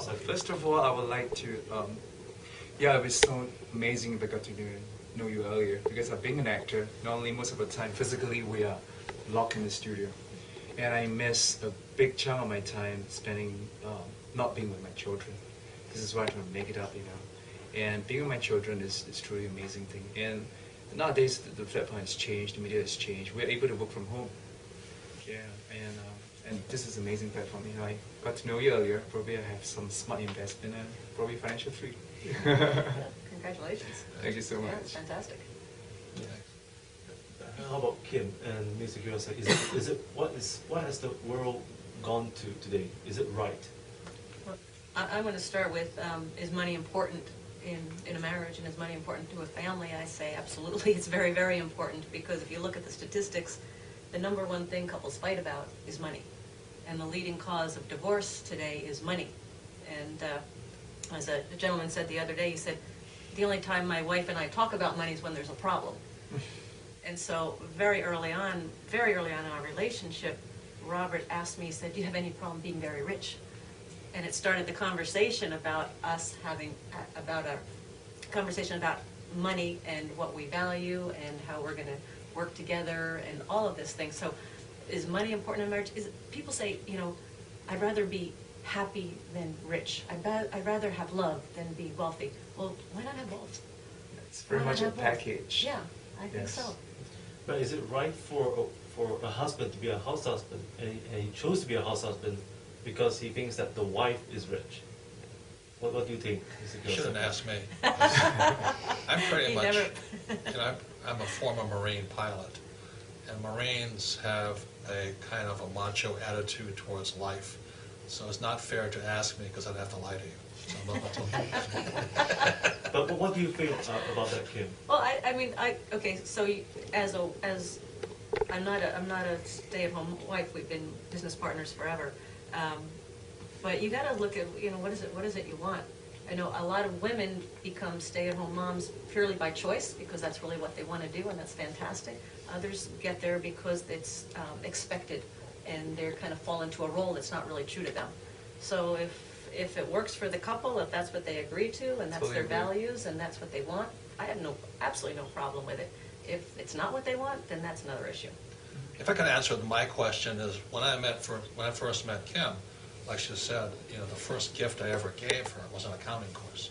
Kiyosaki? First of all, I would like to, yeah, it was so amazing if I got to know you earlier, because being an actor, not only most of the time physically we are locked in the studio, and I miss a big chunk of my time spending not being with my children. This is why I'm trying to make it up, you know. And being with my children is truly an amazing thing. And nowadays the platform has changed, the media has changed. We're able to work from home. Yeah, and this is an amazing platform. You know, I got to know you earlier. Probably I have some smart investment and probably financial freedom. Congratulations. Thank you so much. Yeah, it's fantastic. Yeah. How about Kim and Mr. Kiyosaki? What has the world gone to today? Is it right? Well, I'm going to start with, is money important in a marriage, and is money important to a family? I say absolutely. It's very, very important, because if you look at the statistics, the number one thing couples fight about is money. And the leading cause of divorce today is money. And as a gentleman said the other day, he said, the only time my wife and I talk about money is when there's a problem. And so very early on in our relationship, Robert asked me, he said, do you have any problem being very rich? And it started the conversation about us having, about a conversation about money and what we value and how we're going to work together and all of this thing. So is money important in marriage? People say, you know, I'd rather be happy than rich. I'd rather have love than be wealthy. Well, why not have both? It's very much a package. Yeah, I think so. But is it right for a husband to be a house husband, and he chose to be a house husband because he thinks that the wife is rich? What do you think, Mr. Kiyosaki? You shouldn't ask me. I'm pretty much, you know, I'm a former Marine pilot, and Marines have a kind of a macho attitude towards life. So it's not fair to ask me, because I'd have to lie to you. So I'm not going to. But what do you think about that, Kim? Well, I mean, okay. So as I'm not a stay-at-home wife. We've been business partners forever. But you got to look at, you know, what is it you want? I know a lot of women become stay-at-home moms purely by choice, because that's really what they want to do, and that's fantastic. Others get there because it's expected, and they're kind of fall into a role that's not really true to them. So if it works for the couple, if that's what they agree to, and that's their values, and that's what they want, I have absolutely no problem with it. If it's not what they want, then that's another issue. If I can answer my question is, when I first met Kim, like she said, you know, the first gift I ever gave her was an accounting course.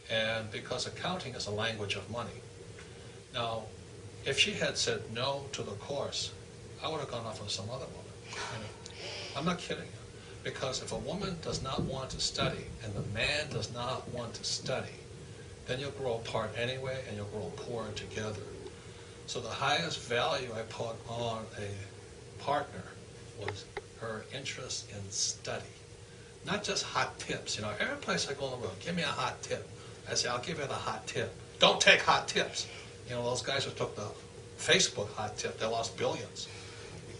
And because accounting is a language of money. Now, if she had said no to the course, I would have gone off with some other woman. You know? I'm not kidding you. Because if a woman does not want to study and the man does not want to study, then you'll grow apart anyway, and you'll grow poorer together. So the highest value I put on a partner was her interest in study. Not just hot tips. You know, every place I go in the world, give me a hot tip. I say, I'll give you the hot tip. Don't take hot tips. You know, those guys who took the Facebook hot tip, they lost billions.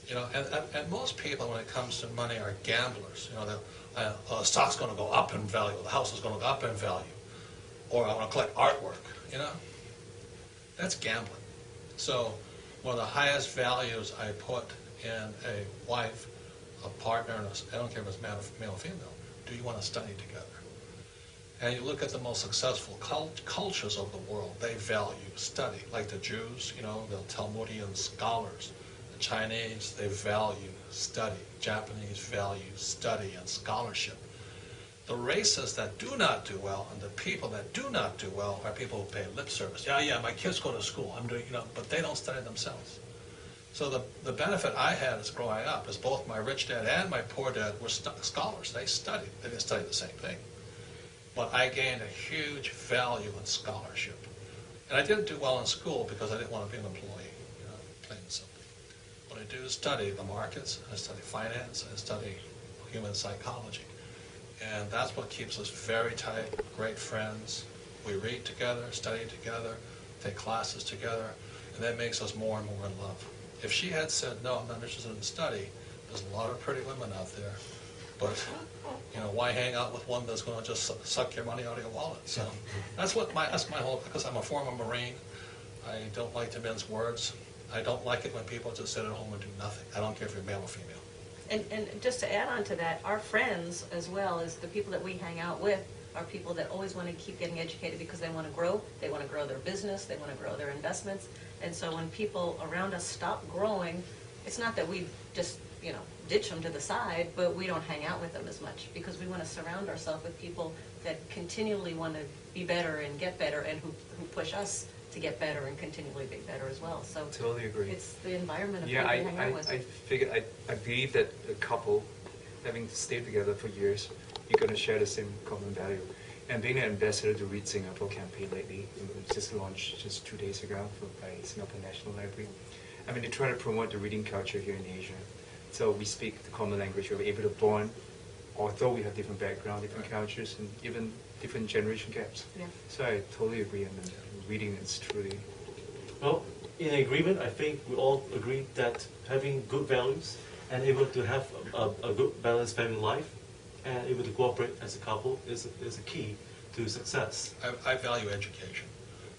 You know, and most people, when it comes to money, are gamblers. You know, the stock's going to go up in value, the house is going to go up in value, or I want to collect artwork. You know, that's gambling. So, one of the highest values I put in a wife, a partner, and I don't care if it's male or female. Do you want to study together? And you look at the most successful cultures of the world, they value study. Like the Jews, you know, they're Talmudian scholars. The Chinese, they value study. Japanese value study and scholarship. The races that do not do well, and the people that do not do well, are people who pay lip service. Yeah, my kids go to school, I'm doing, you know, but they don't study themselves. So the benefit I had as growing up is both my rich dad and my poor dad were scholars. They studied. They didn't study the same thing. But I gained a huge value in scholarship. And I didn't do well in school because I didn't want to be an employee, you know, plain and simple. What I do is study the markets, I study finance, I study human psychology. And that's what keeps us very tight, great friends. We read together, study together, take classes together, and that makes us more and more in love. If she had said, no, I'm not interested in study, there's a lot of pretty women out there, but you know, why hang out with one that's going to just suck your money out of your wallet? So that's my whole, because I'm a former Marine, I don't like to mince words. I don't like it when people just sit at home and do nothing. I don't care if you're male or female. And just to add on to that, our friends as well as the people that we hang out with are people that always want to keep getting educated because they want to grow their business, they want to grow their investments. And so when people around us stop growing, it's not that we just, ditch them to the side, but we don't hang out with them as much because we want to surround ourselves with people that continually want to be better and get better and who push us to get better and continually be better as well. So Totally agree. it's the environment of Yeah, people we hang out with. I figure, I believe that a couple, having stayed together for years, you're going to share the same common value. And being an ambassador to Read Singapore campaign lately, it was just launched just 2 days ago by Singapore National Library. I mean, they try to promote the reading culture here in Asia. So we speak the common language, we're able to bond, although we have different background, different cultures, and even different generation gaps. Yeah. So I totally agree, and reading is truly... Well, in agreement, I think we all agree that having good values and able to have a good balanced family life and able to cooperate as a couple is a key to success. I value education,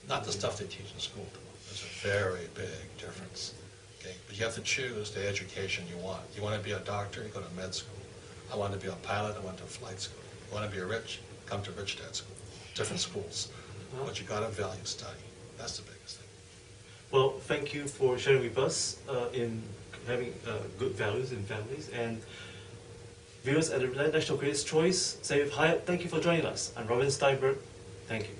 not the stuff they teach in school. There's a very big difference. Okay? But you have to choose the education you want. You want to be a doctor, you go to med school. I want to be a pilot, I went to flight school. You want to be rich, come to rich dad school. Different schools. But you got to value study. That's the biggest thing. Well, thank you for sharing with us in having good values in families. And viewers at the National Creators' Choice, say hi, thank you for joining us. I'm Robin Steinberg. Thank you.